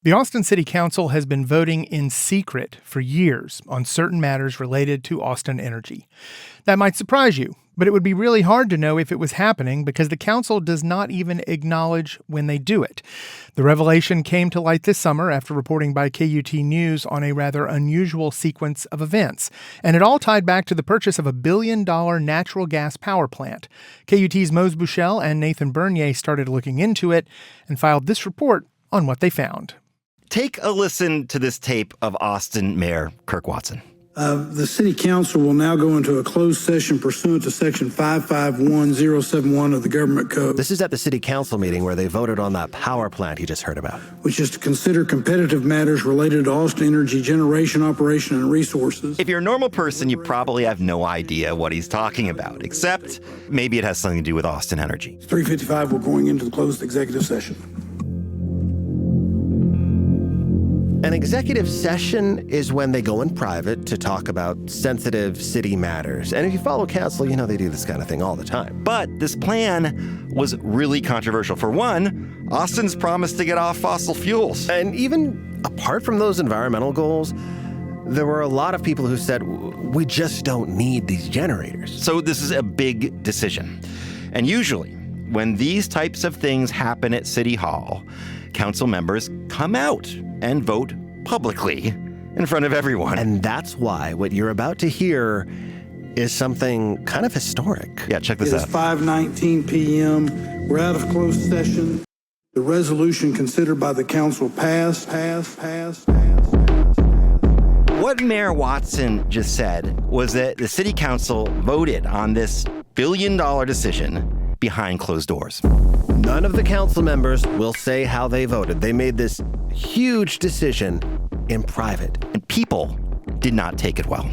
The Austin City Council has been voting in secret for years on certain matters related to Austin Energy. That might surprise you, but it would be really hard to know if it was happening because the council does not even acknowledge when they do it. The revelation came to light this summer after reporting by KUT News on a rather unusual sequence of events, and it all tied back to the purchase of a $1 billion natural gas power plant. KUT's Mose Buchel and Nathan Bernier started looking into it and filed this report on what they found. Take a listen to this tape of Austin Mayor Kirk Watson. The City Council will now go into a closed session pursuant to Section 551071 of the Government Code. This is at the City Council meeting where they voted on that power plant you just heard about. Which is to consider competitive matters related to Austin Energy generation, operation, and resources. If you're a normal person, you probably have no idea what he's talking about, except maybe it has something to do with Austin Energy. 3:55, we're going into the closed executive session. An executive session is when they go in private to talk about sensitive city matters. And if you follow council, you know they do this kind of thing all the time. But this plan was really controversial. For one, Austin's promised to get off fossil fuels. And even apart from those environmental goals, there were a lot of people who said, we just don't need these generators. So this is a big decision. And usually, when these types of things happen at City Hall, council members come out and vote publicly in front of everyone. And that's why what you're about to hear is something kind of historic. Yeah, check this out. It's 5:19 p.m. We're out of closed session. The resolution considered by the council passed. What Mayor Watson just said was that the city council voted on this $1 billion decision behind closed doors. None of the council members will say how they voted. They made this huge decision in private. And people did not take it well.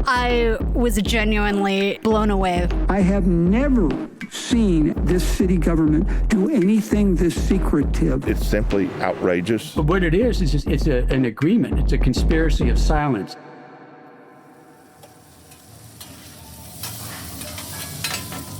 I was genuinely blown away. I have never seen this city government do anything this secretive. It's simply outrageous. But what it is it's an agreement. It's a conspiracy of silence.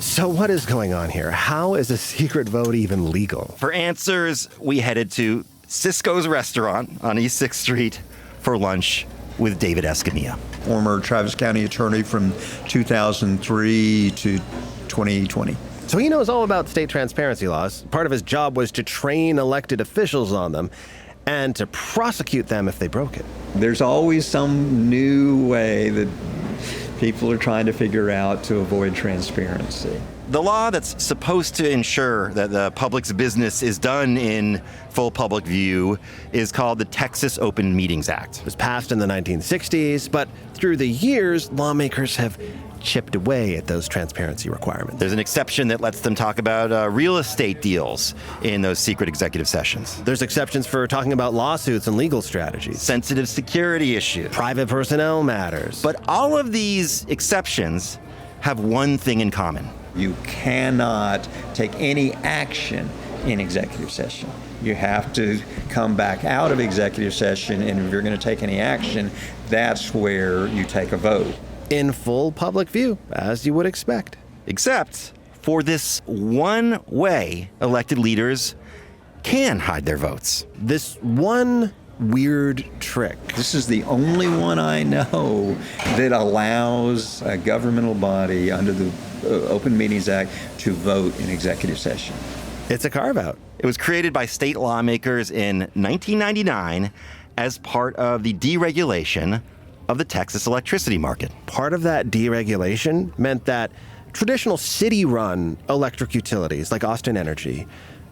So what is going on here? How is a secret vote even legal? For answers, we headed to Cisco's restaurant on East 6th Street for lunch with David Escamilla. Former Travis County attorney from 2003 to 2020. So he knows all about state transparency laws. Part of his job was to train elected officials on them and to prosecute them if they broke it. There's always some new way that people are trying to figure out to avoid transparency. The law that's supposed to ensure that the public's business is done in full public view is called the Texas Open Meetings Act. It was passed in the 1960s, but through the years, lawmakers have chipped away at those transparency requirements. There's an exception that lets them talk about real estate deals in those secret executive sessions. There's exceptions for talking about lawsuits and legal strategies. Sensitive security issues. Private personnel matters. But all of these exceptions have one thing in common. You cannot take any action in executive session. You have to come back out of executive session, and if you're going to take any action, that's where you take a vote. In full public view, as you would expect. Except for this one way elected leaders can hide their votes. This one weird trick. This is the only one I know that allows a governmental body under the Open Meetings Act to vote in executive session. It's a carve-out. It was created by state lawmakers in 1999 as part of the deregulation of the Texas electricity market. Part of that deregulation meant that traditional city-run electric utilities like Austin Energy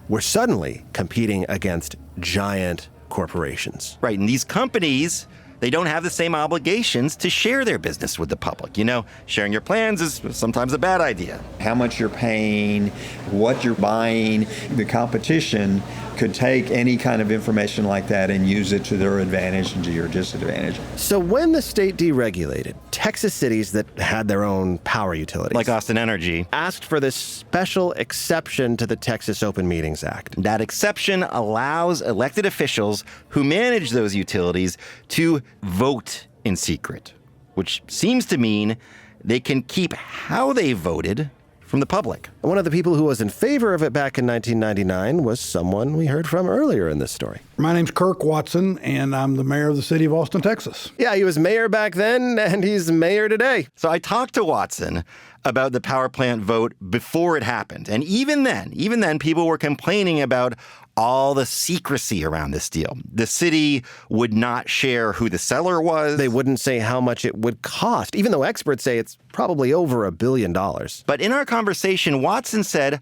were suddenly competing against giant corporations. Right, and these companies, they don't have the same obligations to share their business with the public. You know, sharing your plans is sometimes a bad idea. How much you're paying, what you're buying, the competition could take any kind of information like that and use it to their advantage and to your disadvantage. So when the state deregulated, Texas cities that had their own power utilities, like Austin Energy, asked for this special exception to the Texas Open Meetings Act. That exception allows elected officials who manage those utilities to vote in secret, which seems to mean they can keep how they voted from the public. One of the people who was in favor of it back in 1999 was someone we heard from earlier in this story. My name's Kirk Watson, and I'm the mayor of the city of Austin, Texas. Yeah, he was mayor back then, and he's mayor today. So I talked to Watson about the power plant vote before it happened. And even then, people were complaining about all the secrecy around this deal. The city would not share who the seller was. They wouldn't say how much it would cost, even though experts say it's probably over $1 billion. But in our conversation, Watson said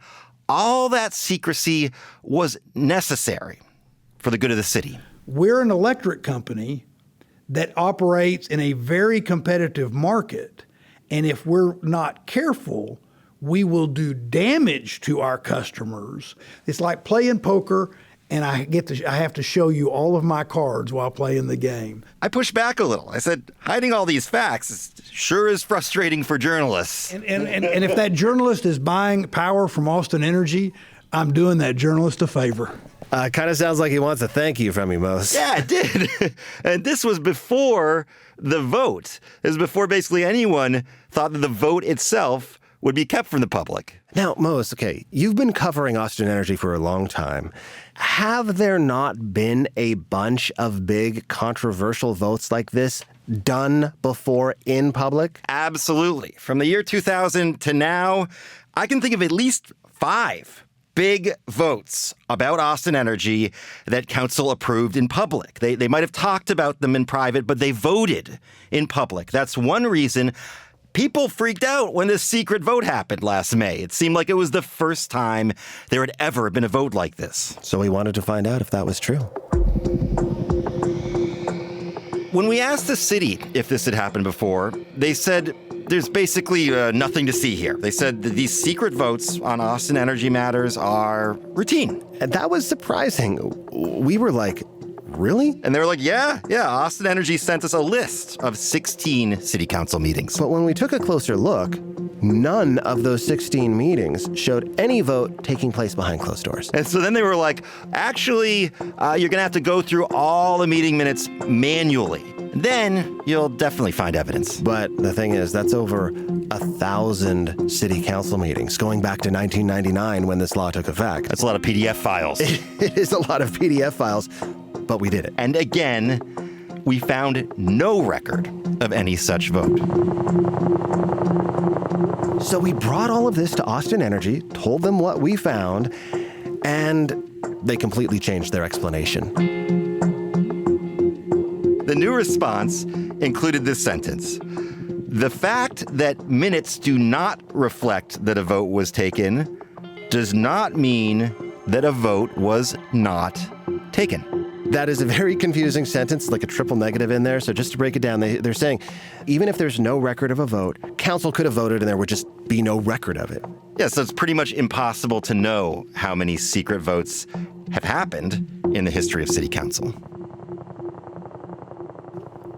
all that secrecy was necessary for the good of the city. We're an electric company that operates in a very competitive market. And if we're not careful, we will do damage to our customers. It's like playing poker, and I have to show you all of my cards while playing the game. I pushed back a little. I said, hiding all these facts sure is frustrating for journalists. And if that journalist is buying power from Austin Energy, I'm doing that journalist a favor. Kind of sounds like he wants a thank you from you, Mose. Yeah, it did. And this was before the vote. It was before basically anyone thought that the vote itself would be kept from the public. Now, Mose, okay, you've been covering Austin Energy for a long time. Have there not been a bunch of big controversial votes like this done before in public? Absolutely. From the year 2000 to now, I can think of at least 5 big votes about Austin Energy that council approved in public. They might have talked about them in private, but they voted in public. That's one reason people freaked out when this secret vote happened last May. It seemed like it was the first time there had ever been a vote like this. So we wanted to find out if that was true. When we asked the city if this had happened before, they said there's basically nothing to see here. They said that these secret votes on Austin Energy matters are routine. And that was surprising. We were like, really? And they were like, yeah, Austin Energy sent us a list of 16 city council meetings. But when we took a closer look, none of those 16 meetings showed any vote taking place behind closed doors. And so then they were like, actually, you're going to have to go through all the meeting minutes manually. Then you'll definitely find evidence. But the thing is, that's over 1,000 city council meetings going back to 1999 when this law took effect. That's a lot of PDF files. It is a lot of PDF files, but we did it. And again, we found no record of any such vote. So we brought all of this to Austin Energy, told them what we found, and they completely changed their explanation. The new response included this sentence: "The fact that minutes do not reflect that a vote was taken does not mean that a vote was not taken." That is a very confusing sentence, like a triple negative in there. So just to break it down, they're saying, even if there's no record of a vote, council could have voted and there would just be no record of it. Yeah, so it's pretty much impossible to know how many secret votes have happened in the history of city council.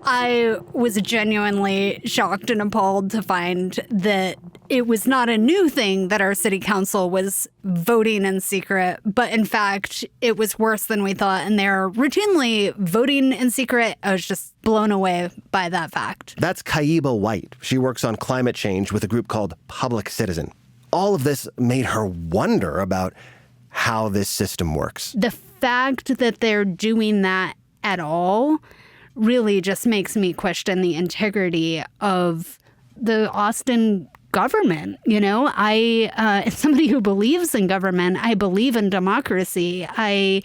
I was genuinely shocked and appalled to find that it was not a new thing that our city council was voting in secret, but in fact, it was worse than we thought, and they're routinely voting in secret. I was just blown away by that fact. That's Kaiba White. She works on climate change with a group called Public Citizen. All of this made her wonder about how this system works. The fact that they're doing that at all really just makes me question the integrity of the Austin government. You know, as somebody who believes in government, I believe in democracy. I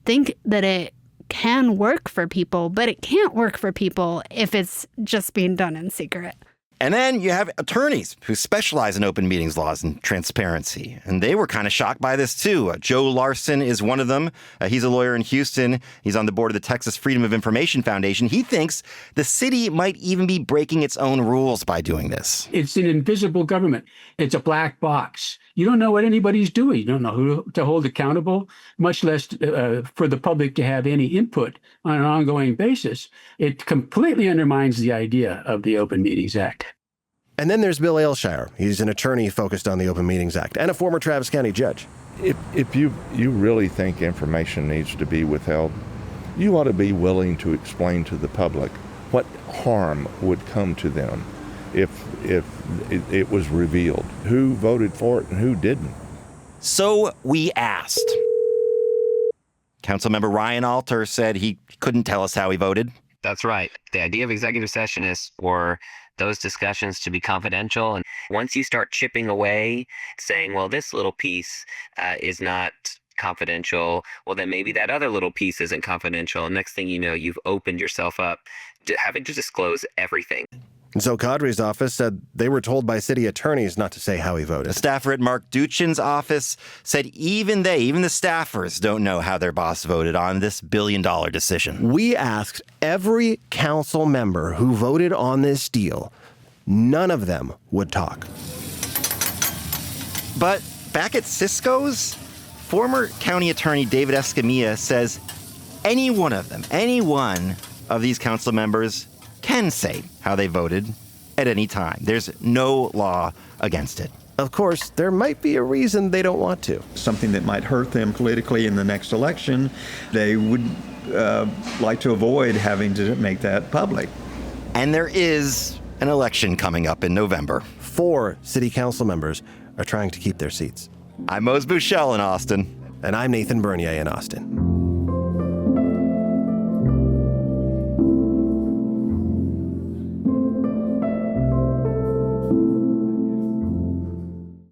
think that it can work for people, but it can't work for people if it's just being done in secret. And then you have attorneys who specialize in open meetings laws and transparency. And they were kind of shocked by this, too. Joe Larson is one of them. He's a lawyer in Houston. He's on the board of the Texas Freedom of Information Foundation. He thinks the city might even be breaking its own rules by doing this. It's an invisible government. It's a black box. You don't know what anybody's doing. You don't know who to hold accountable, much less for the public to have any input on an ongoing basis. It completely undermines the idea of the Open Meetings Act. And then there's Bill Ailshire. He's an attorney focused on the Open Meetings Act and a former Travis County judge. If you really think information needs to be withheld, you ought to be willing to explain to the public what harm would come to them if it was revealed who voted for it and who didn't. So we asked. Councilmember Ryan Alter said he couldn't tell us how he voted. That's right. The idea of executive session is for those discussions to be confidential. And once you start chipping away, saying, well, this little piece is not confidential, well, then maybe that other little piece isn't confidential. And next thing you know, you've opened yourself up to having to disclose everything. And so Kadri's office said they were told by city attorneys not to say how he voted. A staffer at Mark Duchin's office said even the staffers don't know how their boss voted on this billion-dollar decision. We asked every council member who voted on this deal. None of them would talk. But back at Cisco's, former county attorney David Escamilla says any one of these council members can say how they voted at any time. There's no law against it. Of course, there might be a reason they don't want to. Something that might hurt them politically in the next election, they would like to avoid having to make that public. And there is an election coming up in November. 4 city council members are trying to keep their seats. I'm Mose Buchel in Austin. And I'm Nathan Bernier in Austin.